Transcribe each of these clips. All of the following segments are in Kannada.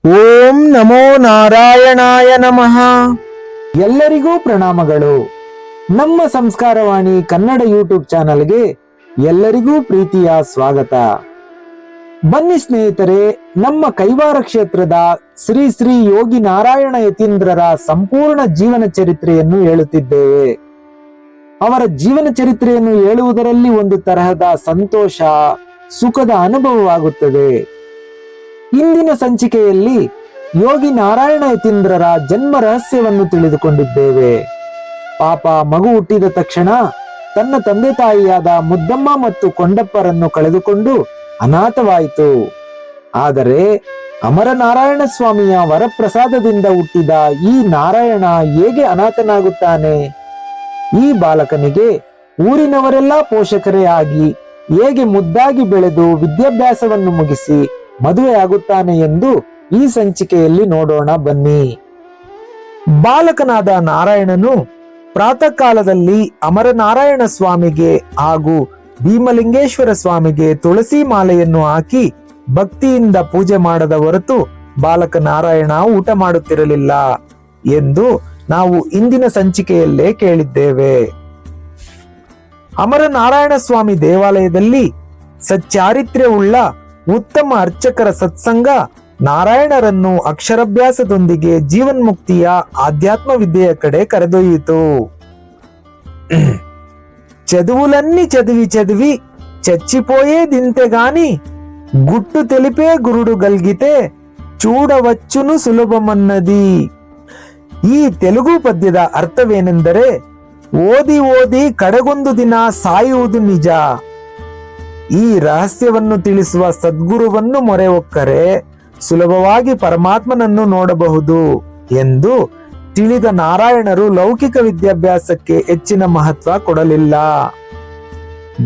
ಓಂ ನಮೋ ನಾರಾಯಣಾಯ ನಮಃ. ಎಲ್ಲರಿಗೂ ಪ್ರಣಾಮಗಳು. ನಮ್ಮ ಸಂಸ್ಕಾರವಾಣಿ ಕನ್ನಡ ಯೂಟ್ಯೂಬ್ ಚಾನಲ್ಗೆ ಎಲ್ಲರಿಗೂ ಪ್ರೀತಿಯ ಸ್ವಾಗತ. ಬನ್ನಿ ಸ್ನೇಹಿತರೆ, ನಮ್ಮ ಕೈವಾರ ಕ್ಷೇತ್ರದ ಶ್ರೀ ಶ್ರೀ ಯೋಗಿ ನಾರಾಯಣ ಯತೀಂದ್ರರ ಸಂಪೂರ್ಣ ಜೀವನ ಚರಿತ್ರೆಯನ್ನು ಹೇಳುತ್ತಿದ್ದೇವೆ. ಅವರ ಜೀವನ ಚರಿತ್ರೆಯನ್ನು ಹೇಳುವುದರಲ್ಲಿ ಒಂದು ತರಹದ ಸಂತೋಷ, ಸುಖದ ಅನುಭವವಾಗುತ್ತದೆ. ಇಂದಿನ ಸಂಚಿಕೆಯಲ್ಲಿ ಯೋಗಿ ನಾರಾಯಣ ಯತೀಂದ್ರರ ಜನ್ಮ ರಹಸ್ಯವನ್ನು ತಿಳಿದುಕೊಂಡಿದ್ದೇವೆ. ಪಾಪ ಮಗು ಹುಟ್ಟಿದ ತಕ್ಷಣ ತನ್ನ ತಂದೆ ತಾಯಿಯಾದ ಮುದ್ದಮ್ಮ ಮತ್ತು ಕೊಂಡಪ್ಪರನ್ನು ಕಳೆದುಕೊಂಡು ಅನಾಥವಾಯಿತು. ಆದರೆ ಅಮರ ನಾರಾಯಣ ಸ್ವಾಮಿಯ ವರಪ್ರಸಾದದಿಂದ ಹುಟ್ಟಿದ ಈ ನಾರಾಯಣ ಹೇಗೆ ಅನಾಥನಾಗುತ್ತಾನೆ? ಈ ಬಾಲಕನಿಗೆ ಊರಿನವರೆಲ್ಲ ಪೋಷಕರೇ ಆಗಿ ಹೇಗೆ ಮುದ್ದಾಗಿ ಬೆಳೆದು ವಿದ್ಯಾಭ್ಯಾಸವನ್ನು ಮುಗಿಸಿ ಮದುವೆಯಾಗುತ್ತಾನೆ ಎಂದು ಈ ಸಂಚಿಕೆಯಲ್ಲಿ ನೋಡೋಣ ಬನ್ನಿ. ಬಾಲಕನಾದ ನಾರಾಯಣನು ಪ್ರಾತಃ ಕಾಲದಲ್ಲಿ ಅಮರನಾರಾಯಣ ಸ್ವಾಮಿಗೆ ಹಾಗೂ ಭೀಮಲಿಂಗೇಶ್ವರ ಸ್ವಾಮಿಗೆ ತುಳಸಿ ಮಾಲೆಯನ್ನು ಹಾಕಿ ಭಕ್ತಿಯಿಂದ ಪೂಜೆ ಮಾಡದ ಹೊರತು ಬಾಲಕ ನಾರಾಯಣ ಊಟ ಮಾಡುತ್ತಿರಲಿಲ್ಲ ಎಂದು ನಾವು ಇಂದಿನ ಸಂಚಿಕೆಯಲ್ಲೇ ಕೇಳಿದ್ದೇವೆ. ಅಮರನಾರಾಯಣ ಸ್ವಾಮಿ ದೇವಾಲಯದಲ್ಲಿ ಸಚ್ಚಾರಿತ್ರ್ಯವುಳ್ಳ ಉತ್ತಮ ಅರ್ಚಕರ ಸತ್ಸಂಗ ನಾರಾಯಣರನ್ನು ಅಕ್ಷರಾಭ್ಯಾಸದೊಂದಿಗೆ ಜೀವನ್ಮುಕ್ತಿಯ ಆಧ್ಯಾತ್ಮ ವಿದ್ಯೆಯ ಕಡೆ ಕರೆದೊಯ್ಯಿತು. చదువులన్నీ చదివి చదివి చచ్చిపోయేదింతేగాని గుట్టు తెలిపే గురుడు గల్గితే చూడవచ్చును ಸುಲಭಮನ್ನದಿ. ಈ ತೆಲುಗು ಪದ್ಯದ ಅರ್ಥವೇನೆಂದರೆ, ಓದಿ ಓದಿ ಕಡೆಗೊಂದು ದಿನ ಸಾಯುವುದು ನಿಜ. ಈ ರಹಸ್ಯವನ್ನು ತಿಳಿಸುವ ಸದ್ಗುರುವನ್ನು ಮೊರೆ ಹೊಕ್ಕರೆ ಸುಲಭವಾಗಿ ಪರಮಾತ್ಮನನ್ನು ನೋಡಬಹುದು ಎಂದು ತಿಳಿದ ನಾರಾಯಣರು ಲೌಕಿಕ ವಿದ್ಯಾಭ್ಯಾಸಕ್ಕೆ ಹೆಚ್ಚಿನ ಮಹತ್ವ ಕೊಡಲಿಲ್ಲ.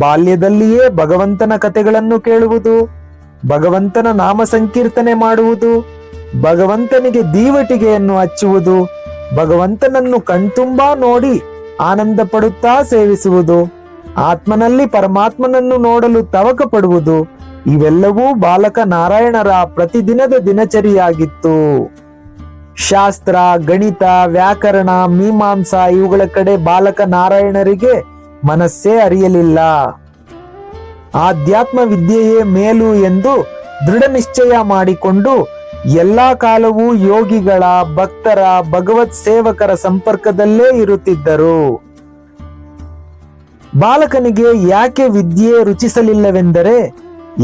ಬಾಲ್ಯದಲ್ಲಿಯೇ ಭಗವಂತನ ಕಥೆಗಳನ್ನು ಕೇಳುವುದು, ಭಗವಂತನ ನಾಮ ಸಂಕೀರ್ತನೆ ಮಾಡುವುದು, ಭಗವಂತನಿಗೆ ದೀವಟಿಗೆಯನ್ನು ಹಚ್ಚುವುದು, ಭಗವಂತನನ್ನು ಕಣ್ತುಂಬಾ ನೋಡಿ ಆನಂದ ಪಡುತ್ತಾ ಸೇವಿಸುವುದು, ಆತ್ಮನಲ್ಲಿ ಪರಮಾತ್ಮನನ್ನು ನೋಡಲು ತವಕ ಪಡುವುದು, ಇವೆಲ್ಲವೂ ಬಾಲಕ ನಾರಾಯಣರ ಪ್ರತಿದಿನದ ದಿನಚರಿಯಾಗಿತ್ತು. ಶಾಸ್ತ್ರ, ಗಣಿತ, ವ್ಯಾಕರಣ, ಮೀಮಾಂಸಾ ಇವುಗಳ ಕಡೆ ಬಾಲಕ ನಾರಾಯಣರಿಗೆ ಮನಸ್ಸೇ ಅರಿಯಲಿಲ್ಲ. ಆಧ್ಯಾತ್ಮ ವಿದ್ಯೆಯೇ ಮೇಲು ಎಂದು ದೃಢ ನಿಶ್ಚಯ ಮಾಡಿಕೊಂಡು ಎಲ್ಲಾ ಕಾಲವೂ ಯೋಗಿಗಳ, ಭಕ್ತರ, ಭಗವತ್ ಸೇವಕರ ಸಂಪರ್ಕದಲ್ಲೇ ಇರುತ್ತಿದ್ದರು. ಬಾಲಕನಿಗೆ ಯಾಕೆ ವಿದ್ಯೆ ರುಚಿಸಲಿಲ್ಲವೆಂದರೆ,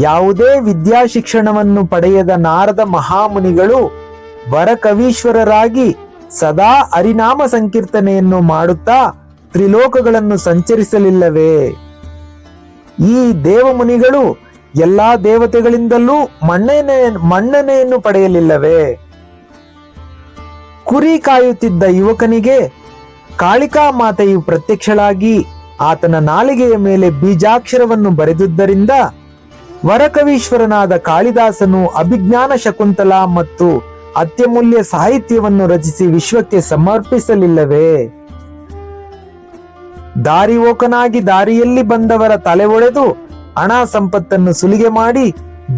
ಯಾವುದೇ ವಿದ್ಯಾ ಶಿಕ್ಷಣವನ್ನು ಪಡೆಯದ ನಾರದ ಮಹಾಮುನಿಗಳು ವರಕವೀಶ್ವರರಾಗಿ ಸದಾ ಹರಿನಾಮ ಸಂಕೀರ್ತನೆಯನ್ನು ಮಾಡುತ್ತಾ ತ್ರಿಲೋಕಗಳನ್ನು ಸಂಚರಿಸಲಿಲ್ಲವೇ? ಈ ದೇವಮುನಿಗಳು ಎಲ್ಲಾ ದೇವತೆಗಳಿಂದಲೂ ಮನ್ನಣೆಯನ್ನು ಪಡೆಯಲಿಲ್ಲವೇ? ಕುರಿ ಕಾಯುತ್ತಿದ್ದ ಯುವಕನಿಗೆ ಕಾಳಿಕಾ ಮಾತೆಯು ಪ್ರತ್ಯಕ್ಷಳಾಗಿ ಆತನ ನಾಲಿಗೆಯ ಮೇಲೆ ಬೀಜಾಕ್ಷರವನ್ನು ಬರೆದುದರಿಂದ ವರಕವೀಶ್ವರನಾದ ಕಾಳಿದಾಸನು ಅಭಿಜ್ಞಾನ ಶಕುಂತಲ ಮತ್ತು ಅತ್ಯಮೂಲ್ಯ ಸಾಹಿತ್ಯವನ್ನು ರಚಿಸಿ ವಿಶ್ವಕ್ಕೆ ಸಮರ್ಪಿಸಲಿಲ್ಲವೇ? ದಾರಿ ಓಕನಾಗಿ ದಾರಿಯಲ್ಲಿ ಬಂದವರ ತಲೆ ಒಡೆದು ಹಣ ಸಂಪತ್ತನ್ನು ಸುಲಿಗೆ ಮಾಡಿ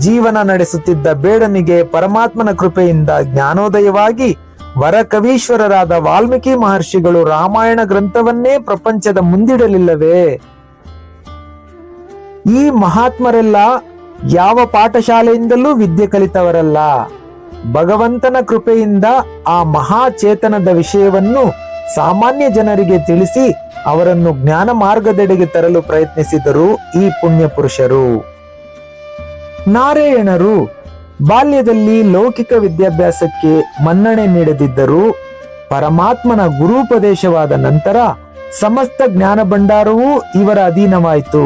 ಜೀವನ ನಡೆಸುತ್ತಿದ್ದ ಬೇಡನಿಗೆ ಪರಮಾತ್ಮನ ಕೃಪೆಯಿಂದ ಜ್ಞಾನೋದಯವಾಗಿ ವರಕವೀಶ್ವರರಾದ ವಾಲ್ಮೀಕಿ ಮಹರ್ಷಿಗಳು ರಾಮಾಯಣ ಗ್ರಂಥವನ್ನೇ ಪ್ರಪಂಚದ ಮುಂದಿಡಲಿಲ್ಲವೇ? ಈ ಮಹಾತ್ಮರೆಲ್ಲ ಯಾವ ಪಾಠಶಾಲೆಯಿಂದಲೂ ವಿದ್ಯೆ ಕಲಿತವರಲ್ಲ. ಭಗವಂತನ ಕೃಪೆಯಿಂದ ಆ ಮಹಾಚೇತನದ ವಿಷಯವನ್ನು ಸಾಮಾನ್ಯ ಜನರಿಗೆ ತಿಳಿಸಿ ಅವರನ್ನು ಜ್ಞಾನ ಮಾರ್ಗದೆಡೆಗೆ ತರಲು ಪ್ರಯತ್ನಿಸಿದರು ಈ ಪುಣ್ಯ ಪುರುಷರು. ನಾರಾಯಣರು ಬಾಲ್ಯದಲ್ಲಿ ಲೌಕಿಕ ವಿದ್ಯಾಭ್ಯಾಸಕ್ಕೆ ಮನ್ನಣೆ ನೀಡದಿದ್ದರೂ ಪರಮಾತ್ಮನ ಗುರುಪದೇಶವಾದ ನಂತರ ಸಮಸ್ತ ಜ್ಞಾನ ಭಂಡಾರವೂ ಇವರ ಅಧೀನವಾಯಿತು.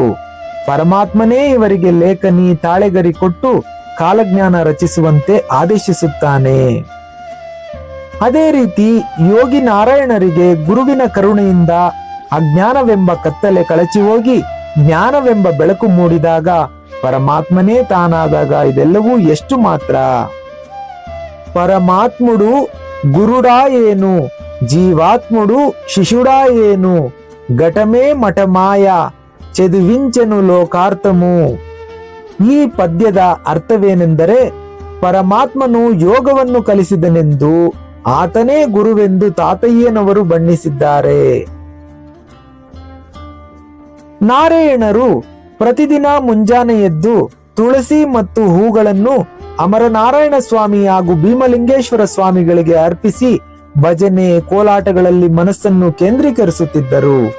ಪರಮಾತ್ಮನೇ ಇವರಿಗೆ ಲೇಖನಿ, ತಾಳೆಗರಿ ಕೊಟ್ಟು ಕಾಲಜ್ಞಾನ ರಚಿಸುವಂತೆ ಆದೇಶಿಸುತ್ತಾನೆ. ಅದೇ ರೀತಿ ಯೋಗಿ ನಾರಾಯಣರಿಗೆ ಗುರುವಿನ ಕರುಣೆಯಿಂದ ಅಜ್ಞಾನವೆಂಬ ಕತ್ತಲೆ ಕಳಚಿ ಹೋಗಿ ಜ್ಞಾನವೆಂಬ ಬೆಳಕು ಮೂಡಿದಾಗ ಪರಮಾತ್ಮನೇ ತಾನಾದಾಗ ಇದೆಲ್ಲವೂ ಎಷ್ಟು ಮಾತ್ರ. ಪರಮಾತ್ಮುಡು ಗುರುಡಾ ಏನು, ಜೀವಾತ್ಮುಡು ಶಿಶುಡಾ ಏನು, ಘಟಮೇ ಮಠಮಾಯ ಚದುವಿಂಚನು ಲೋಕಾರ್ಥಮು. ಈ ಪದ್ಯದ ಅರ್ಥವೇನೆಂದರೆ, ಪರಮಾತ್ಮನು ಯೋಗವನ್ನು ಕಲಿಸಿದನೆಂದು ಆತನೇ ಗುರುವೆಂದು ತಾತಯ್ಯನವರು ಬಣ್ಣಿಸಿದ್ದಾರೆ. ನಾರಾಯಣರು ಪ್ರತಿದಿನ ಮುಂಜಾನೆ ಎದ್ದು ತುಳಸಿ ಮತ್ತು ಹೂಗಳನ್ನು ಅಮರನಾರಾಯಣ ಸ್ವಾಮಿ ಹಾಗೂ ಭೀಮಲಿಂಗೇಶ್ವರ ಸ್ವಾಮಿಗಳಿಗೆ ಅರ್ಪಿಸಿ ಭಜನೆ ಕೋಲಾಟಗಳಲ್ಲಿ ಮನಸ್ಸನ್ನು ಕೇಂದ್ರೀಕರಿಸುತ್ತಿದ್ದರು.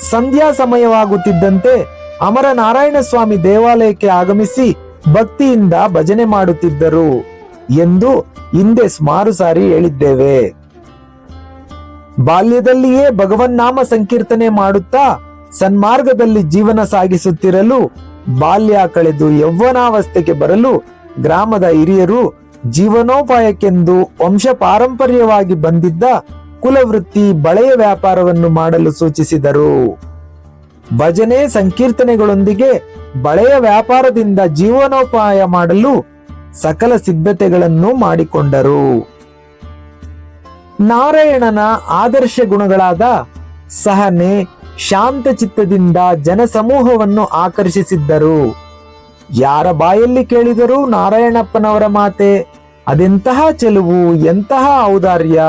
ಸಂಧ್ಯಾ ಸಮಯವಾಗುತ್ತಿದ್ದಂತೆ ಅಮರನಾರಾಯಣ ಸ್ವಾಮಿ ದೇವಾಲಯಕ್ಕೆ ಆಗಮಿಸಿ ಭಕ್ತಿಯಿಂದ ಭಜನೆ ಮಾಡುತ್ತಿದ್ದರು ಎಂದು ಹಿಂದೆ ಸುಮಾರು ಸಾರಿ ಹೇಳಿದ್ದೇವೆ. ಬಾಲ್ಯದಲ್ಲಿಯೇ ಭಗವನ್ನಾಮ ಸಂಕೀರ್ತನೆ ಮಾಡುತ್ತಾ ಸನ್ಮಾರ್ಗದಲ್ಲಿ ಜೀವನ ಸಾಗಿಸುತ್ತಿರಲು ಬಾಲ್ಯ ಕಳೆದು ಯೌವನಾವಸ್ಥೆಗೆ ಬರಲು ಗ್ರಾಮದ ಹಿರಿಯರು ಜೀವನೋಪಾಯಕ್ಕೆಂದು ವಂಶ ಪಾರಂಪರ್ಯವಾಗಿ ಬಂದಿದ್ದ ಕುಲವೃತ್ತಿ ಬಳೆಯ ವ್ಯಾಪಾರವನ್ನು ಮಾಡಲು ಸೂಚಿಸಿದರು. ಭಜನೆ ಸಂಕೀರ್ತನೆಗಳೊಂದಿಗೆ ಬಳೆಯ ವ್ಯಾಪಾರದಿಂದ ಜೀವನೋಪಾಯ ಮಾಡಲು ಸಕಲ ಸಿದ್ಧತೆಗಳನ್ನು ಮಾಡಿಕೊಂಡರು. ನಾರಾಯಣನ ಆದರ್ಶ ಗುಣಗಳಾದ ಸಹನೆ ಶಾಂತ ಚಿತ್ತದಿಂದ ಜನಸಮೂಹವನ್ನು ಆಕರ್ಷಿಸಿದ್ದರು. ಯಾರ ಬಾಯಲ್ಲಿ ಕೇಳಿದರೂ ನಾರಾಯಣಪ್ಪನವರ ಮಾತೆ. ಅದೆಂತಹ ಚೆಲುವು, ಎಂತಹ ಔದಾರ್ಯ,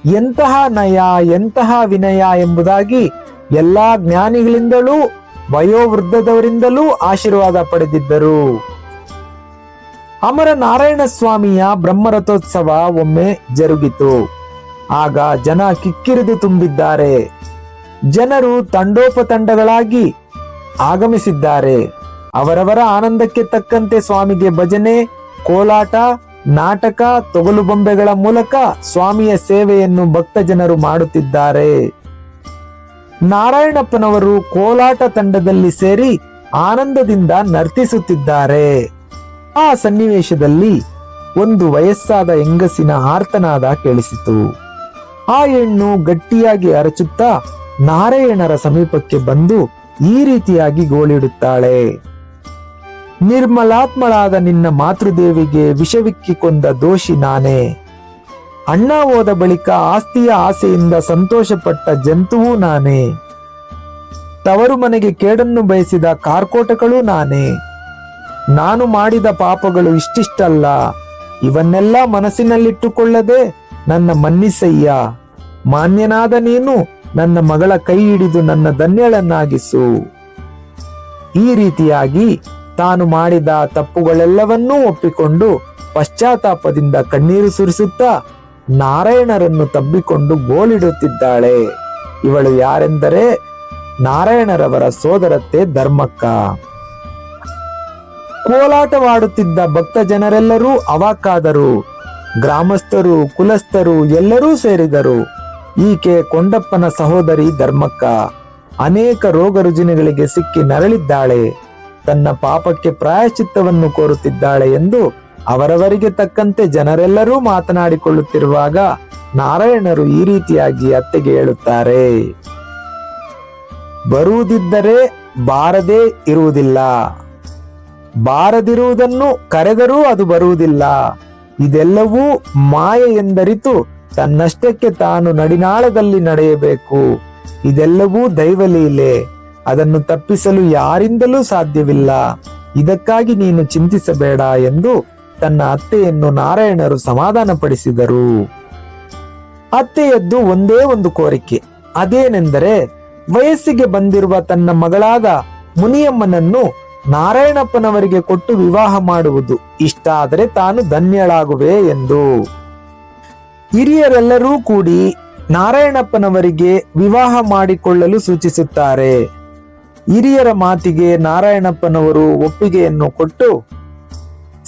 ಎಂತಹ ನಯ, ಎಂತಹ ವಿನಯ ಎಂಬುದಾಗಿ ಎಲ್ಲಾ ಜ್ಞಾನಿಗಳಿಂದಲೂ ವಯೋವೃದ್ಧದವರಿಂದಲೂ ಆಶೀರ್ವಾದ ಪಡೆದಿದ್ದರು. ಅಮರ ನಾರಾಯಣ ಸ್ವಾಮಿಯ ಬ್ರಹ್ಮರಥೋತ್ಸವ ಒಮ್ಮೆ ಜರುಗಿತು. ಆಗ ಜನ ಕಿಕ್ಕಿರಿದು ತುಂಬಿದ್ದಾರೆ. ಜನರು ತಂಡೋಪತಂಡಗಳಾಗಿ ಆಗಮಿಸಿದ್ದಾರೆ. ಅವರವರ ಆನಂದಕ್ಕೆ ತಕ್ಕಂತೆ ಸ್ವಾಮಿಗೆ ಭಜನೆ, ಕೋಲಾಟ, ನಾಟಕ, ತೊಗಲು ಬೊಂಬೆಗಳ ಮೂಲಕ ಸ್ವಾಮಿಯ ಸೇವೆಯನ್ನು ಭಕ್ತ ಜನರು ಮಾಡುತ್ತಿದ್ದಾರೆ. ನಾರಾಯಣಪ್ಪನವರು ಕೋಲಾಟ ತಂಡದಲ್ಲಿ ಸೇರಿ ಆನಂದದಿಂದ ನರ್ತಿಸುತ್ತಿದ್ದಾರೆ. ಆ ಸನ್ನಿವೇಶದಲ್ಲಿ ಒಂದು ವಯಸ್ಸಾದ ಹೆಂಗಸಿನ ಆರ್ತನಾದ ಕೇಳಿಸಿತು. ಆ ಹೆಣ್ಣು ಗಟ್ಟಿಯಾಗಿ ಅರಚುತ್ತಾ ನಾರಾಯಣರ ಸಮೀಪಕ್ಕೆ ಬಂದು ಈ ರೀತಿಯಾಗಿ ಗೋಳಿಡುತ್ತಾಳೆ. ನಿರ್ಮಲಾತ್ಮಳಾದ ನಿನ್ನ ಮಾತೃದೇವಿಗೆ ವಿಷವಿಕ್ಕಿ ಕೊಂದ ದೋಷಿ ನಾನೇ. ಅಣ್ಣ ಹೋದ ಬಳಿಕ ಆಸ್ತಿಯ ಆಸೆಯಿಂದ ಸಂತೋಷಪಟ್ಟ ಜಂತುವು ನಾನೇ. ತವರು ಮನೆಗೆ ಕೇಡನ್ನು ಬಯಸಿದ ಕಾರ್ಕೋಟಗಳು ನಾನೇ. ನಾನು ಮಾಡಿದ ಪಾಪಗಳು ಇಷ್ಟಿಷ್ಟಲ್ಲ. ಇವನ್ನೆಲ್ಲ ಮನಸ್ಸಿನಲ್ಲಿಟ್ಟುಕೊಳ್ಳದೆ ನನ್ನ ಮನ್ನಿಸಯ್ಯ. ಮಾನ್ಯನಾದ ನೀನು ನನ್ನ ಮಗಳ ಕೈ ಹಿಡಿದು ನನ್ನ ಧನ್ಯಳನ್ನಾಗಿಸು. ಈ ರೀತಿಯಾಗಿ ತಾನು ಮಾಡಿದ ತಪ್ಪುಗಳೆಲ್ಲವನ್ನೂ ಒಪ್ಪಿಕೊಂಡು ಪಶ್ಚಾತ್ತಾಪದಿಂದ ಕಣ್ಣೀರು ಸುರಿಸುತ್ತಾ ನಾರಾಯಣರನ್ನು ತಬ್ಬಿಕೊಂಡು ಗೋಳಿಡುತ್ತಿದ್ದಾಳೆ. ಇವಳು ಯಾರೆಂದರೆ ನಾರಾಯಣರವರ ಸೋದರತ್ತೆ ಧರ್ಮಕ್ಕ. ಕೋಲಾಟವಾಡುತ್ತಿದ್ದ ಭಕ್ತ ಜನರೆಲ್ಲರೂ ಅವಾಕ್ಕಾದರು. ಗ್ರಾಮಸ್ಥರು, ಕುಲಸ್ಥರು ಎಲ್ಲರೂ ಸೇರಿದರು. ಈಕೆ ಕೊಂಡಪ್ಪನ ಸಹೋದರಿ ಧರ್ಮಕ್ಕ ಅನೇಕ ರೋಗ ರುಜಿನಗಳಿಗೆ ಸಿಕ್ಕಿ ನರಳಿದ್ದಾಳೆ. ತನ್ನ ಪಾಪಕ್ಕೆ ಪ್ರಾಯಶ್ಚಿತ್ತವನ್ನು ಕೋರುತ್ತಿದ್ದಾಳೆ ಎಂದು ಅವರವರಿಗೆ ತಕ್ಕಂತೆ ಜನರೆಲ್ಲರೂ ಮಾತನಾಡಿಕೊಳ್ಳುತ್ತಿರುವಾಗ ನಾರಾಯಣರು ಈ ರೀತಿಯಾಗಿ ಅತ್ತೆಗೆ ಹೇಳುತ್ತಾರೆ. ಬರುವುದಿದ್ದರೆ ಬಾರದೇ ಇರುವುದಿಲ್ಲ. ಬಾರದಿರುವುದನ್ನು ಕರೆದರೂ ಅದು ಬರುವುದಿಲ್ಲ. ಇದೆಲ್ಲವೂ ಮಾಯೆ ಎಂದರಿತು ತನ್ನಷ್ಟಕ್ಕೆ ತಾನು ನಡಿನಾಳದಲ್ಲಿ ನಡೆಯಬೇಕು. ಇದೆಲ್ಲವೂ ದೈವಲೀಲೆ. ಅದನ್ನು ತಪ್ಪಿಸಲು ಯಾರಿಂದಲೂ ಸಾಧ್ಯವಿಲ್ಲ. ಇದಕ್ಕಾಗಿ ನೀನು ಚಿಂತಿಸಬೇಡ ಎಂದು ತನ್ನ ಅತ್ತೆಯನ್ನು ನಾರಾಯಣರು ಸಮಾಧಾನಪಡಿಸಿದರು. ಅತ್ತೆಯದ್ದು ಒಂದೇ ಒಂದು ಕೋರಿಕೆ. ಅದೇನೆಂದರೆ ವಯಸ್ಸಿಗೆ ಬಂದಿರುವ ತನ್ನ ಮಗಳಾದ ಮುನಿಯಮ್ಮನನ್ನು ನಾರಾಯಣಪ್ಪನವರಿಗೆ ಕೊಟ್ಟು ವಿವಾಹ ಮಾಡುವುದು. ಇಷ್ಟ ಆದರೆ ತಾನು ಧನ್ಯಳಾಗುವೆ ಎಂದು. ಹಿರಿಯರೆಲ್ಲರೂ ಕೂಡಿ ನಾರಾಯಣಪ್ಪನವರಿಗೆ ವಿವಾಹ ಮಾಡಿಕೊಳ್ಳಲು ಸೂಚಿಸುತ್ತಾರೆ. ಹಿರಿಯರ ಮಾತಿಗೆ ನಾರಾಯಣಪ್ಪನವರು ಒಪ್ಪಿಗೆಯನ್ನು ಕೊಟ್ಟು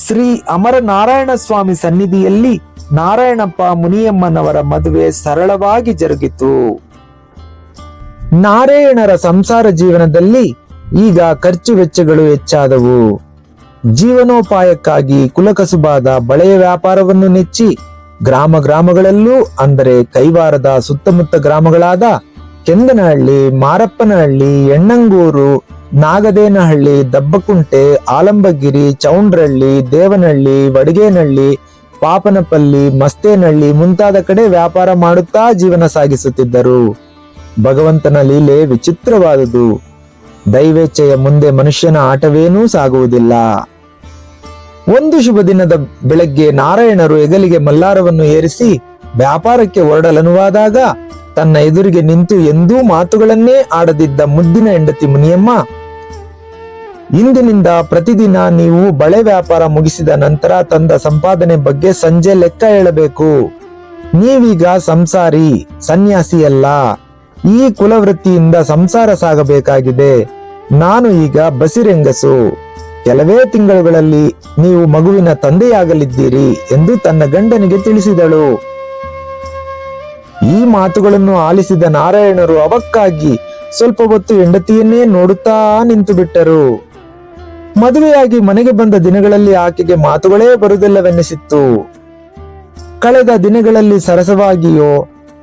ಶ್ರೀ ಅಮರ ನಾರಾಯಣ ಸ್ವಾಮಿ ಸನ್ನಿಧಿಯಲ್ಲಿ ನಾರಾಯಣಪ್ಪ ಮುನಿಯಮ್ಮನವರ ಮದುವೆ ಸರಳವಾಗಿ ಜರುಗಿತು. ನಾರಾಯಣರ ಸಂಸಾರ ಜೀವನದಲ್ಲಿ ಈಗ ಖರ್ಚು ವೆಚ್ಚಗಳು ಹೆಚ್ಚಾದವು. ಜೀವನೋಪಾಯಕ್ಕಾಗಿ ಕುಲಕಸುಬಾದ ಬಳೆಯ ವ್ಯಾಪಾರವನ್ನು ನೆಚ್ಚಿ ಗ್ರಾಮಗಳಲ್ಲೂ ಅಂದರೆ ಕೈವಾರದ ಸುತ್ತಮುತ್ತ ಗ್ರಾಮಗಳಾದ ಕೆಂದನಹಳ್ಳಿ, ಮಾರಪ್ಪನಹಳ್ಳಿ, ಎಣ್ಣಂಗೂರು, ನಾಗದೇನಹಳ್ಳಿ, ದಬ್ಬಕುಂಟೆ, ಆಲಂಬಗಿರಿ, ಚೌಂಡ್ರಹಳ್ಳಿ, ದೇವನಹಳ್ಳಿ, ವಡಗೇನಹಳ್ಳಿ, ಪಾಪನಪಲ್ಲಿ, ಮಸ್ತೇನಹಳ್ಳಿ ಮುಂತಾದ ಕಡೆ ವ್ಯಾಪಾರ ಮಾಡುತ್ತಾ ಜೀವನ ಸಾಗಿಸುತ್ತಿದ್ದರು. ಭಗವಂತನ ಲೀಲೆ ವಿಚಿತ್ರವಾದುದು. ದೈವೇಚ್ಛೆಯ ಮುಂದೆ ಮನುಷ್ಯನ ಆಟವೇನೂ ಸಾಗುವುದಿಲ್ಲ. ಒಂದು ಶುಭ ದಿನದ ಬೆಳಗ್ಗೆ ನಾರಾಯಣರು ಹೆಗಲಿಗೆ ಮಲ್ಲಾರವನ್ನು ಏರಿಸಿ ವ್ಯಾಪಾರಕ್ಕೆ ಹೊರಡಲನುವಾದಾಗ ತನ್ನ ಎದುರಿಗೆ ನಿಂತು ಎಂದೂ ಮಾತುಗಳನ್ನೇ ಆಡದಿದ್ದ ಮುದ್ದಿನ ಹೆಂಡತಿ ಮುನಿಯಮ್ಮ, ಇಂದಿನಿಂದ ಪ್ರತಿದಿನ ನೀವು ಬಳೆ ವ್ಯಾಪಾರ ಮುಗಿಸಿದ ನಂತರ ತಂದ ಸಂಪಾದನೆ ಬಗ್ಗೆ ಸಂಜೆ ಲೆಕ್ಕ ಹೇಳಬೇಕು. ನೀವೀಗ ಸಂಸಾರಿ, ಸನ್ಯಾಸಿಯಲ್ಲ. ಈ ಕುಲವೃತ್ತಿಯಿಂದ ಸಂಸಾರ ಸಾಗಬೇಕಾಗಿದೆ. ನಾನು ಈಗ ಬಸಿರೆಂಗಸು. ಕೆಲವೇ ತಿಂಗಳುಗಳಲ್ಲಿ ನೀವು ಮಗುವಿನ ತಂದೆಯಾಗಲಿದ್ದೀರಿ ಎಂದು ತನ್ನ ಗಂಡನಿಗೆ ತಿಳಿಸಿದಳು. ಈ ಮಾತುಗಳನ್ನು ಆಲಿಸಿದ ನಾರಾಯಣರು ಅವಕ್ಕಾಗಿ ಸ್ವಲ್ಪ ಹೊತ್ತು ಹೆಂಡತಿಯನ್ನೇ ನೋಡುತ್ತಾ ನಿಂತು ಬಿಟ್ಟರು. ಮದುವೆಯಾಗಿ ಮನೆಗೆ ಬಂದ ದಿನಗಳಲ್ಲಿ ಆಕೆಗೆ ಮಾತುಗಳೇ ಬರುವುದಿಲ್ಲವೆನ್ನಿಸಿತ್ತು. ಕಳೆದ ದಿನಗಳಲ್ಲಿ ಸರಸವಾಗಿಯೋ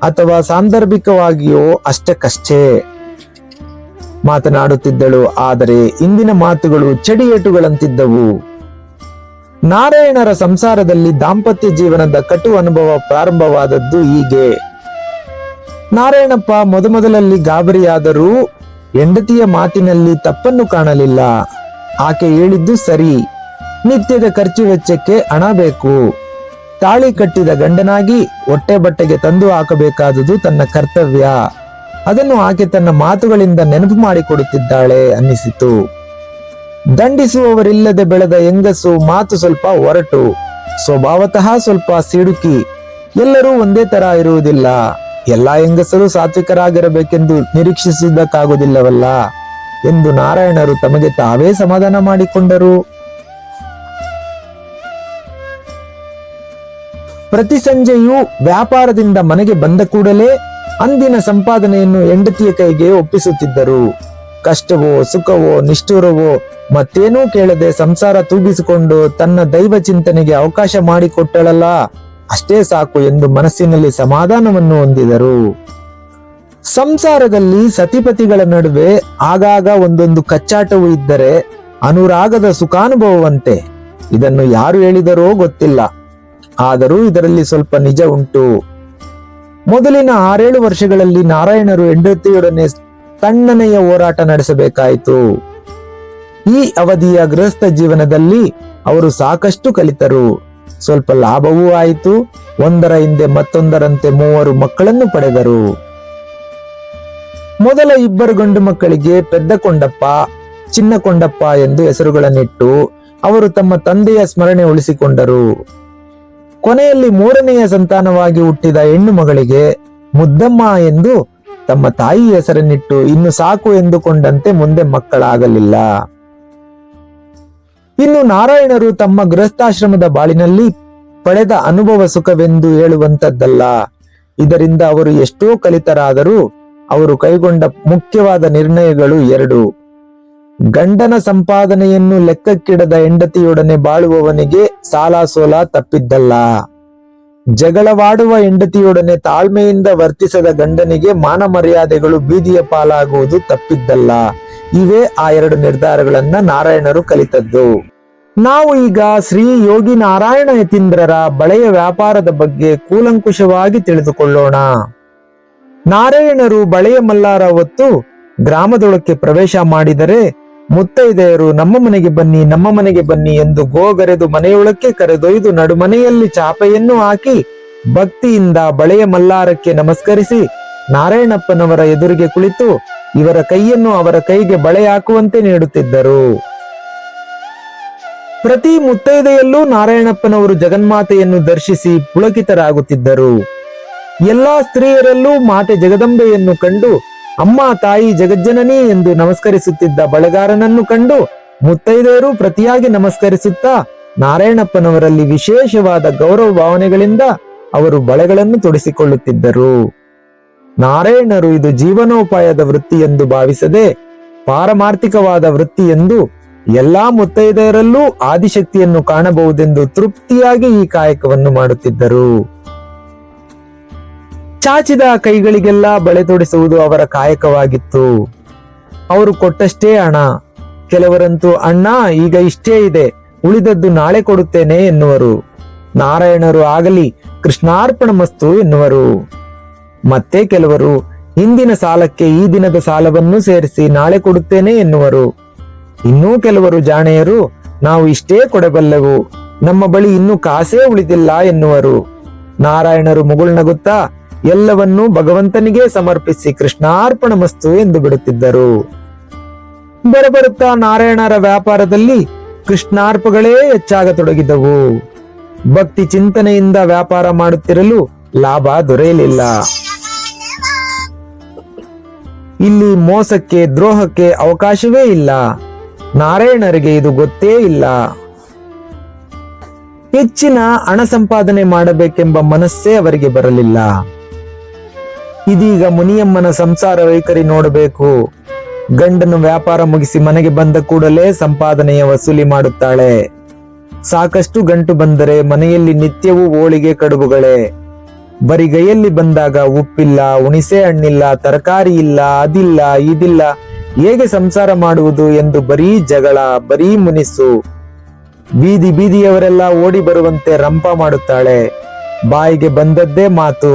ಅಥವಾ ಸಾಂದರ್ಭಿಕವಾಗಿಯೋ ಅಷ್ಟಕ್ಕಷ್ಟೇ ಮಾತನಾಡುತ್ತಿದ್ದಳು. ಆದರೆ ಇಂದಿನ ಮಾತುಗಳು ಚಡಿಯೇಟುಗಳಂತಿದ್ದವು. ನಾರಾಯಣರ ಸಂಸಾರದಲ್ಲಿ ದಾಂಪತ್ಯ ಜೀವನದ ಕಟು ಅನುಭವ ಪ್ರಾರಂಭವಾದದ್ದು ಹೀಗೆ. ನಾರಾಯಣಪ್ಪ ಮೊದಮೊದಲಲ್ಲಿ ಗಾಬರಿಯಾದರೂ ಹೆಂಡತಿಯ ಮಾತಿನಲ್ಲಿ ತಪ್ಪನ್ನು ಕಾಣಲಿಲ್ಲ. ಆಕೆ ಹೇಳಿದ್ದು ಸರಿ. ನಿತ್ಯದ ಖರ್ಚು ವೆಚ್ಚಕ್ಕೆ ಹಣ ಬೇಕು. ತಾಳಿ ಕಟ್ಟಿದ ಗಂಡನಾಗಿ ಹೊಟ್ಟೆ ಬಟ್ಟೆಗೆ ತಂದು ಹಾಕಬೇಕಾದುದು ತನ್ನ ಕರ್ತವ್ಯ. ಅದನ್ನು ಆಕೆ ತನ್ನ ಮಾತುಗಳಿಂದ ನೆನಪು ಮಾಡಿಕೊಡುತ್ತಿದ್ದಾಳೆ ಅನ್ನಿಸಿತು. ದಂಡಿಸುವವರಿಲ್ಲದೆ ಬೆಳೆದ ಹೆಂಗಸು ಮಾತು ಸ್ವಲ್ಪ ಒರಟು, ಸ್ವಭಾವತಃ ಸ್ವಲ್ಪ ಸಿಡುಕಿ. ಎಲ್ಲರೂ ಒಂದೇ ತರ ಇರುವುದಿಲ್ಲ. ಎಲ್ಲಾ ಹೆಂಗಸರು ಸಾತ್ವಿಕರಾಗಿರಬೇಕೆಂದು ನಿರೀಕ್ಷಿಸುವುದಕ್ಕಾಗುವುದಿಲ್ಲವಲ್ಲ ಎಂದು ನಾರಾಯಣರು ತಮಗೆ ತಾವೇ ಸಮಾಧಾನ ಮಾಡಿಕೊಂಡರು. ಪ್ರತಿ ಸಂಜೆಯೂ ವ್ಯಾಪಾರದಿಂದ ಮನೆಗೆ ಬಂದ ಕೂಡಲೇ ಅಂದಿನ ಸಂಪಾದನೆಯನ್ನು ಹೆಂಡತಿಯ ಕೈಗೆ ಒಪ್ಪಿಸುತ್ತಿದ್ದರು. ಕಷ್ಟವೋ ಸುಖವೋ ನಿಷ್ಠುರವೋ ಮತ್ತೇನೂ ಕೇಳದೆ ಸಂಸಾರ ತೂಗಿಸಿಕೊಂಡು ತನ್ನ ದೈವ ಚಿಂತನೆಗೆ ಅವಕಾಶ ಮಾಡಿಕೊಟ್ಟಳಲ್ಲ, ಅಷ್ಟೇ ಸಾಕು ಎಂದು ಮನಸ್ಸಿನಲ್ಲಿ ಸಮಾಧಾನವನ್ನು ಹೊಂದಿದರು. ಸಂಸಾರದಲ್ಲಿ ಸತಿಪತಿಗಳ ನಡುವೆ ಆಗಾಗ ಒಂದೊಂದು ಕಚ್ಚಾಟವೂ ಇದ್ದರೆ ಅನುರಾಗದ ಸುಖಾನುಭವವಂತೆ. ಇದನ್ನು ಯಾರು ಹೇಳಿದರೋ ಗೊತ್ತಿಲ್ಲ. ಆದರೂ ಇದರಲ್ಲಿ ಸ್ವಲ್ಪ ನಿಜ ಉಂಟು. ಮೊದಲಿನ 6-7 ವರ್ಷಗಳಲ್ಲಿ ನಾರಾಯಣರು ಹೆಂಡತಿಯೊಡನೆ ತಣ್ಣನೆಯ ಹೋರಾಟ ನಡೆಸಬೇಕಾಯಿತು. ಈ ಅವಧಿಯ ಗೃಹಸ್ಥ ಜೀವನದಲ್ಲಿ ಅವರು ಸಾಕಷ್ಟು ಕಲಿತರು. ಸ್ವಲ್ಪ ಲಾಭವೂ ಆಯಿತು. ಒಂದರ ಹಿಂದೆ ಮತ್ತೊಂದರಂತೆ 3 ಮಕ್ಕಳನ್ನು ಪಡೆದರು. ಮೊದಲ 2 ಗಂಡು ಮಕ್ಕಳಿಗೆ ಪೆದ್ದ ಕೊಂಡಪ್ಪ, ಚಿನ್ನ ಕೊಂಡಪ್ಪ ಎಂದು ಹೆಸರುಗಳನ್ನಿಟ್ಟು ಅವರು ತಮ್ಮ ತಂದೆಯ ಸ್ಮರಣೆ ಉಳಿಸಿಕೊಂಡರು. ಕೊನೆಯಲ್ಲಿ 3ನೆಯ ಸಂತಾನವಾಗಿ ಹುಟ್ಟಿದ ಹೆಣ್ಣು ಮಗಳಿಗೆ ಮುದ್ದಮ್ಮ ಎಂದು ತಮ್ಮ ತಾಯಿ ಹೆಸರನ್ನಿಟ್ಟು ಇನ್ನು ಸಾಕು ಎಂದುಕೊಂಡಂತೆ ಮುಂದೆ ಮಕ್ಕಳಾಗಲಿಲ್ಲ. ಇನ್ನು ನಾರಾಯಣರು ತಮ್ಮ ಗೃಹಸ್ಥಾಶ್ರಮದ ಬಾಳಿನಲ್ಲಿ ಪಡೆದ ಅನುಭವ ಸುಖವೆಂದು ಹೇಳುವಂತದ್ದಲ್ಲ. ಇದರಿಂದ ಅವರು ಎಷ್ಟೋ ಕಲಿತರಾದರೂ ಅವರು ಕೈಗೊಂಡ ಮುಖ್ಯವಾದ ನಿರ್ಣಯಗಳು 2. ಗಂಡನ ಸಂಪಾದನೆಯನ್ನು ಲೆಕ್ಕಕ್ಕಿಡದ ಹೆಂಡತಿಯೊಡನೆ ಬಾಳುವವನಿಗೆ ಸಾಲ ಸೋಲ ತಪ್ಪಿದ್ದಲ್ಲ. ಜಗಳವಾಡುವ ಹೆಂಡತಿಯೊಡನೆ ತಾಳ್ಮೆಯಿಂದ ವರ್ತಿಸದ ಗಂಡನಿಗೆ ಮಾನ ಮರ್ಯಾದೆಗಳು ಬೀದಿಯ ಪಾಲಾಗುವುದು ತಪ್ಪಿದ್ದಲ್ಲ. ಇವೇ ಆ 2 ನಿರ್ಧಾರಗಳನ್ನ ನಾರಾಯಣರು ಕಲಿತದ್ದು. ನಾವು ಈಗ ಶ್ರೀ ಯೋಗಿ ನಾರಾಯಣ ಯತೀಂದ್ರರ ಬಳೆಯ ವ್ಯಾಪಾರದ ಬಗ್ಗೆ ಕೂಲಂಕುಷವಾಗಿ ತಿಳಿದುಕೊಳ್ಳೋಣ. ನಾರಾಯಣರು ಬಳೆಯ ಮಲ್ಲಾರ ಹೊತ್ತು ಗ್ರಾಮದೊಳಕ್ಕೆ ಪ್ರವೇಶ ಮಾಡಿದರೆ ಮುತ್ತೈದೆಯರು ನಮ್ಮ ಮನೆಗೆ ಬನ್ನಿ, ನಮ್ಮ ಮನೆಗೆ ಬನ್ನಿ ಎಂದು ಗೋಗರೆದು ಮನೆಯೊಳಕ್ಕೆ ಕರೆದೊಯ್ದು ನಡುಮನೆಯಲ್ಲಿ ಚಾಪೆಯನ್ನು ಹಾಕಿ ಭಕ್ತಿಯಿಂದ ಬಳೆಯ ಮಲ್ಲಾರಕ್ಕೆ ನಮಸ್ಕರಿಸಿ ನಾರಾಯಣಪ್ಪನವರ ಎದುರಿಗೆ ಕುಳಿತು ಇವರ ಕೈಯನ್ನು ಅವರ ಕೈಗೆ ಬಳೆ ಹಾಕುವಂತೆ ನೀಡುತ್ತಿದ್ದರು. ಪ್ರತಿ ಮುತ್ತೈದೆಯಲ್ಲೂ ನಾರಾಯಣಪ್ಪನವರು ಜಗನ್ಮಾತೆಯನ್ನು ದರ್ಶಿಸಿ ಪುಳಕಿತರಾಗುತ್ತಿದ್ದರು. ಎಲ್ಲಾ ಸ್ತ್ರೀಯರಲ್ಲೂ ಮಾತೆ ಜಗದಂಬೆಯನ್ನು ಕಂಡು ಅಮ್ಮ ತಾಯಿ ಜಗಜ್ಜನನಿ ಎಂದು ನಮಸ್ಕರಿಸುತ್ತಿದ್ದ ಬಳೆಗಾರನನ್ನು ಕಂಡು ಮುತ್ತೈದೆಯರು ಪ್ರತಿಯಾಗಿ ನಮಸ್ಕರಿಸುತ್ತಾ ನಾರಾಯಣಪ್ಪನವರಲ್ಲಿ ವಿಶೇಷವಾದ ಗೌರವ ಭಾವನೆಗಳಿಂದ ಅವರು ಬಳೆಗಳನ್ನು ತೊಡಿಸಿಕೊಳ್ಳುತ್ತಿದ್ದರು. ನಾರಾಯಣರು ಇದು ಜೀವನೋಪಾಯದ ವೃತ್ತಿ ಎಂದು ಭಾವಿಸದೆ ಪಾರಮಾರ್ಥಿಕವಾದ ವೃತ್ತಿ ಎಂದು ಎಲ್ಲಾ ಮುತ್ತೈದೆಯರಲ್ಲೂ ಆದಿಶಕ್ತಿಯನ್ನು ಕಾಣಬಹುದೆಂದು ತೃಪ್ತಿಯಾಗಿ ಈ ಕಾಯಕವನ್ನು ಮಾಡುತ್ತಿದ್ದರು. ಚಾಚಿದ ಕೈಗಳಿಗೆಲ್ಲ ಬಳೆ ತೊಡಿಸುವುದು ಅವರ ಕಾಯಕವಾಗಿತ್ತು. ಅವರು ಕೊಟ್ಟಷ್ಟೇ ಹಣ. ಕೆಲವರಂತೂ ಅಣ್ಣ ಈಗ ಇಷ್ಟೇ ಇದೆ, ಉಳಿದದ್ದು ನಾಳೆ ಕೊಡುತ್ತೇನೆ ಎನ್ನುವರು. ನಾರಾಯಣರು ಆಗಲಿ ಕೃಷ್ಣಾರ್ಪಣ ಮಸ್ತು ಎನ್ನುವರು. ಮತ್ತೆ ಕೆಲವರು ಹಿಂದಿನ ಸಾಲಕ್ಕೆ ಈ ದಿನದ ಸಾಲವನ್ನು ಸೇರಿಸಿ ನಾಳೆ ಕೊಡುತ್ತೇನೆ ಎನ್ನುವರು. ಇನ್ನೂ ಕೆಲವರು ಜಾಣೆಯರು ನಾವು ಇಷ್ಟೇ ಕೊಡಬಲ್ಲೆವು, ನಮ್ಮ ಬಳಿ ಇನ್ನೂ ಕಾಸೇ ಉಳಿದಿಲ್ಲ ಎನ್ನುವರು. ನಾರಾಯಣರು ಮುಗುಳ್ನಗುತ್ತಾ ಎಲ್ಲವನ್ನೂ ಭಗವಂತನಿಗೆ ಸಮರ್ಪಿಸಿ ಕೃಷ್ಣಾರ್ಪಣಮಸ್ತು ಎಂದು ಬಿಡುತ್ತಿದ್ದರು. ಬರಬರುತ್ತಾ ನಾರಾಯಣರ ವ್ಯಾಪಾರದಲ್ಲಿ ಕೃಷ್ಣಾರ್ಪಗಳೇ ಹೆಚ್ಚಾಗತೊಡಗಿದವು. ಭಕ್ತಿ ಚಿಂತನೆಯಿಂದ ವ್ಯಾಪಾರ ಮಾಡುತ್ತಿರಲು ಲಾಭ ದೊರೆಯಲಿಲ್ಲ. ಇಲ್ಲಿ ಮೋಸಕ್ಕೆ ದ್ರೋಹಕ್ಕೆ ಅವಕಾಶವೇ ಇಲ್ಲ. ನಾರಾಯಣರಿಗೆ ಇದು ಗೊತ್ತೇ ಇಲ್ಲ. ಹೆಚ್ಚಿನ ಹಣ ಸಂಪಾದನೆ ಮಾಡಬೇಕೆಂಬ ಮನಸ್ಸೇ ಅವರಿಗೆ ಬರಲಿಲ್ಲ. ಇದೀಗ ಮುನಿಯಮ್ಮನ ಸಂಸಾರ ವೈಖರಿ ನೋಡಬೇಕು. ಗಂಡನು ವ್ಯಾಪಾರ ಮುಗಿಸಿ ಮನೆಗೆ ಬಂದ ಕೂಡಲೇ ಸಂಪಾದನೆಯ ವಸೂಲಿ ಮಾಡುತ್ತಾಳೆ. ಸಾಕಷ್ಟು ಗಂಟು ಬಂದರೆ ಮನೆಯಲ್ಲಿ ನಿತ್ಯವೂ ಹೋಳಿಗೆ ಕಡುಬುಗಳೇ. ಬರಿಗೈಯಲ್ಲಿ ಬಂದಾಗ ಉಪ್ಪಿಲ್ಲ, ಹುಣಿಸೆ ಹಣ್ಣಿಲ್ಲ, ತರಕಾರಿ ಇಲ್ಲ, ಅದಿಲ್ಲ ಇದಿಲ್ಲ, ಹೇಗೆ ಸಂಸಾರ ಮಾಡುವುದು ಎಂದು ಬರೀ ಜಗಳ, ಬರೀ ಮುನಿಸು. ಬೀದಿ ಬೀದಿಯವರೆಲ್ಲ ಓಡಿ ಬರುವಂತೆ ರಂಪ ಮಾಡುತ್ತಾಳೆ. ಬಾಯಿಗೆ ಬಂದದ್ದೇ ಮಾತು.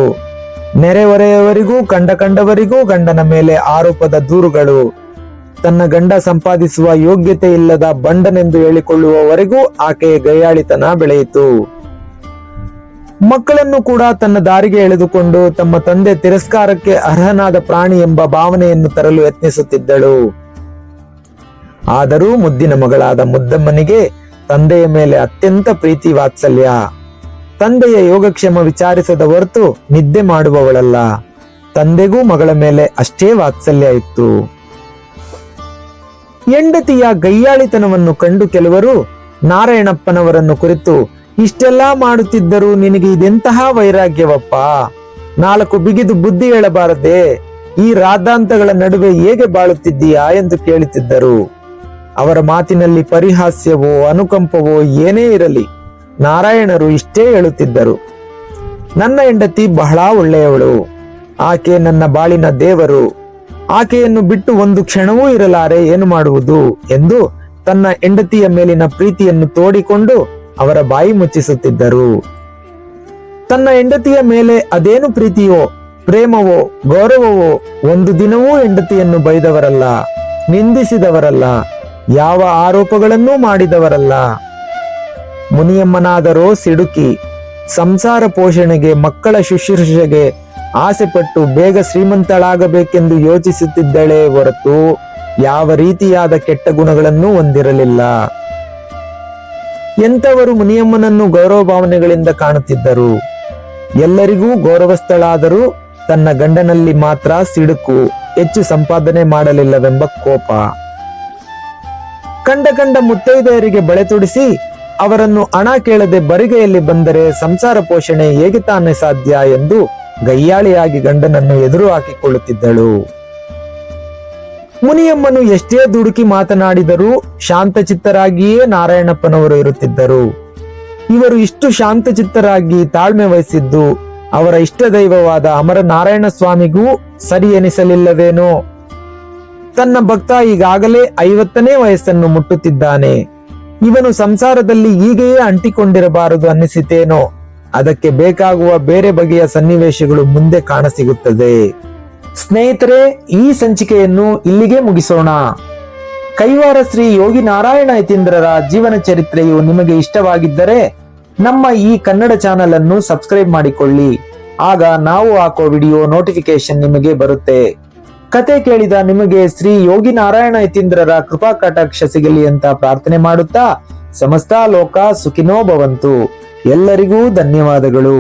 ನೆರೆಹೊರೆಯವರಿಗೂ ಕಂಡವರಿಗೂ ಗಂಡನ ಮೇಲೆ ಆರೋಪದ ದೂರುಗಳು. ತನ್ನ ಗಂಡ ಸಂಪಾದಿಸುವ ಯೋಗ್ಯತೆ ಇಲ್ಲದ ಬಂಡನೆಂದು ಹೇಳಿಕೊಳ್ಳುವವರೆಗೂ ಆಕೆಯ ಗಯ್ಯಾಳಿತನ ಬೆಳೆಯಿತು. ಮಕ್ಕಳನ್ನು ಕೂಡ ತನ್ನ ದಾರಿಗೆ ಎಳೆದುಕೊಂಡು ತಮ್ಮ ತಂದೆ ತಿರಸ್ಕಾರಕ್ಕೆ ಅರ್ಹನಾದ ಪ್ರಾಣಿ ಎಂಬ ಭಾವನೆಯನ್ನು ತರಲು ಯತ್ನಿಸುತ್ತಿದ್ದಳು. ಆದರೂ ಮುದ್ದಿನ ಮಗಳಾದ ಮುದ್ದಮ್ಮನಿಗೆ ತಂದೆಯ ಮೇಲೆ ಅತ್ಯಂತ ಪ್ರೀತಿ ವಾತ್ಸಲ್ಯ. ತಂದೆಯ ಯೋಗಕ್ಷೇಮ ವಿಚಾರಿಸದ ಹೊರತು ನಿದ್ದೆ ಮಾಡುವವಳಲ್ಲ. ತಂದೆಗೂ ಮಗಳ ಮೇಲೆ ಅಷ್ಟೇ ವಾತ್ಸಲ್ಯ ಇತ್ತು. ಹೆಂಡತಿಯ ಗಯ್ಯಾಳಿತನವನ್ನು ಕಂಡು ಕೆಲವರು ನಾರಾಯಣಪ್ಪನವರನ್ನು ಕುರಿತು, ಇಷ್ಟೆಲ್ಲಾ ಮಾಡುತ್ತಿದ್ದರೂ ನಿನಗೆ ಇದೆಂತಹ ವೈರಾಗ್ಯವಪ್ಪ, 4 ಬಿಗಿದು ಬುದ್ಧಿ ಹೇಳಬಾರದೆ, ಈ ರಾದ್ದಾಂತಗಳ ನಡುವೆ ಹೇಗೆ ಬಾಳುತ್ತಿದ್ದೀಯಾ ಎಂದು ಕೇಳುತ್ತಿದ್ದರು. ಅವರ ಮಾತಿನಲ್ಲಿ ಪರಿಹಾಸ್ಯವೋ ಅನುಕಂಪವೋ ಏನೇ ಇರಲಿ, ನಾರಾಯಣರು ಇಷ್ಟೇ ಹೇಳುತ್ತಿದ್ದರು, ನನ್ನ ಹೆಂಡತಿ ಬಹಳ ಒಳ್ಳೆಯವಳು, ಆಕೆ ನನ್ನ ಬಾಳಿನ ದೇವರು, ಆಕೆಯನ್ನು ಬಿಟ್ಟು ಒಂದು ಕ್ಷಣವೂ ಇರಲಾರೆ, ಏನು ಮಾಡುವುದು ಎಂದು ತನ್ನ ಹೆಂಡತಿಯ ಮೇಲಿನ ಪ್ರೀತಿಯನ್ನು ತೋಡಿಕೊಂಡು ಅವರ ಬಾಯಿ ಮುಚ್ಚಿಸುತ್ತಿದ್ದರು. ತನ್ನ ಹೆಂಡತಿಯ ಮೇಲೆ ಅದೇನು ಪ್ರೀತಿಯೋ ಪ್ರೇಮವೋ ಗೌರವವೋ ಒಂದು ದಿನವೂ ಹೆಂಡತಿಯನ್ನು ಬೈದವರಲ್ಲ, ನಿಂದಿಸಿದವರಲ್ಲ, ಯಾವ ಆರೋಪಗಳನ್ನೂ ಮಾಡಿದವರಲ್ಲ. ಮುನಿಯಮ್ಮನಾದರೋ ಸಿಡುಕಿ, ಸಂಸಾರ ಪೋಷಣೆಗೆ ಮಕ್ಕಳ ಶುಶ್ರೂಷೆಗೆ ಆಸೆಪಟ್ಟು ಬೇಗ ಶ್ರೀಮಂತಳಾಗಬೇಕೆಂದು ಯೋಚಿಸುತ್ತಿದ್ದಳೇ ಹೊರತು ಯಾವ ರೀತಿಯಾದ ಕೆಟ್ಟ ಗುಣಗಳನ್ನೂ ಹೊಂದಿರಲಿಲ್ಲ. ಎಂಥವರು ಮುನಿಯಮ್ಮನನ್ನು ಗೌರವ ಭಾವನೆಗಳಿಂದ ಕಾಣುತ್ತಿದ್ದರು. ಎಲ್ಲರಿಗೂ ಗೌರವಸ್ಥಳಾದರೂ ತನ್ನ ಗಂಡನಲ್ಲಿ ಮಾತ್ರ ಸಿಡುಕು, ಹೆಚ್ಚು ಸಂಪಾದನೆ ಮಾಡಲಿಲ್ಲವೆಂಬ ಕೋಪ. ಕಂಡ ಮುತ್ತೈದೆಯರಿಗೆ ಬಳೆ ತೊಡಿಸಿ ಅವರನ್ನು ಹಣ ಕೇಳದೆ ಬರಿಗೈಯಲ್ಲಿ ಬಂದರೆ ಸಂಸಾರ ಪೋಷಣೆ ಹೇಗೆ ತಾನೇ ಸಾಧ್ಯ ಎಂದು ಗಯ್ಯಾಳಿಯಾಗಿ ಗಂಡನನ್ನು ಎದುರು ಹಾಕಿಕೊಳ್ಳುತ್ತಿದ್ದಳು. ಮುನಿಯಮ್ಮನು ಎಷ್ಟೇ ದುಡುಕಿ ಮಾತನಾಡಿದರೂ ಶಾಂತಚಿತ್ತರಾಗಿಯೇ ನಾರಾಯಣಪ್ಪನವರು ಇರುತ್ತಿದ್ದರು. ಇವರು ಇಷ್ಟು ಶಾಂತಚಿತ್ತರಾಗಿ ತಾಳ್ಮೆ ವಹಿಸಿದ್ದು ಅವರ ಇಷ್ಟ ದೈವವಾದ ಅಮರ ನಾರಾಯಣ ಸ್ವಾಮಿಗೂ ಸರಿ ಎನಿಸಲಿಲ್ಲವೇನೋ. ತನ್ನ ಭಕ್ತ ಈಗಾಗಲೇ 50ನೇ ವಯಸ್ಸನ್ನು ಮುಟ್ಟುತ್ತಿದ್ದಾನೆ, ಇವನು ಸಂಸಾರದಲ್ಲಿ ಹೀಗೆಯೇ ಅಂಟಿಕೊಂಡಿರಬಾರದು ಅನ್ನಿಸಿತೇನೋ. ಅದಕ್ಕೆ ಬೇಕಾಗುವ ಬೇರೆ ಬಗೆಯ ಸನ್ನಿವೇಶಗಳು ಮುಂದೆ ಕಾಣಸಿಗುತ್ತದೆ. ಸ್ನೇಹಿತರೆ, ಈ ಸಂಚಿಕೆಯನ್ನು ಇಲ್ಲಿಗೆ ಮುಗಿಸೋಣ. ಕೈವಾರ ಶ್ರೀ ಯೋಗಿ ನಾರಾಯಣ ಯತೀಂದ್ರರ ಜೀವನ ಚರಿತ್ರೆಯು ನಿಮಗೆ ಇಷ್ಟವಾಗಿದ್ದರೆ ನಮ್ಮ ಈ ಕನ್ನಡ ಚಾನೆಲ್ ಅನ್ನು ಸಬ್ಸ್ಕ್ರೈಬ್ ಮಾಡಿಕೊಳ್ಳಿ. ಆಗ ನಾವು ಹಾಕೋ ವಿಡಿಯೋ ನೋಟಿಫಿಕೇಶನ್ ನಿಮಗೆ ಬರುತ್ತೆ. ಕತೆ ಕೇಳಿದ ನಿಮಗೆ ಶ್ರೀ ಯೋಗಿ ನಾರಾಯಣ ಯತೀಂದ್ರರ ಕೃಪಾ ಕಟಾಕ್ಷ ಸಿಗಲಿ ಅಂತ ಪ್ರಾರ್ಥನೆ ಮಾಡುತ್ತಾ ಸಮಸ್ತ ಲೋಕ ಸುಖಿನೋ ಭವಂತು. ಎಲ್ಲರಿಗೂ ಧನ್ಯವಾದಗಳು.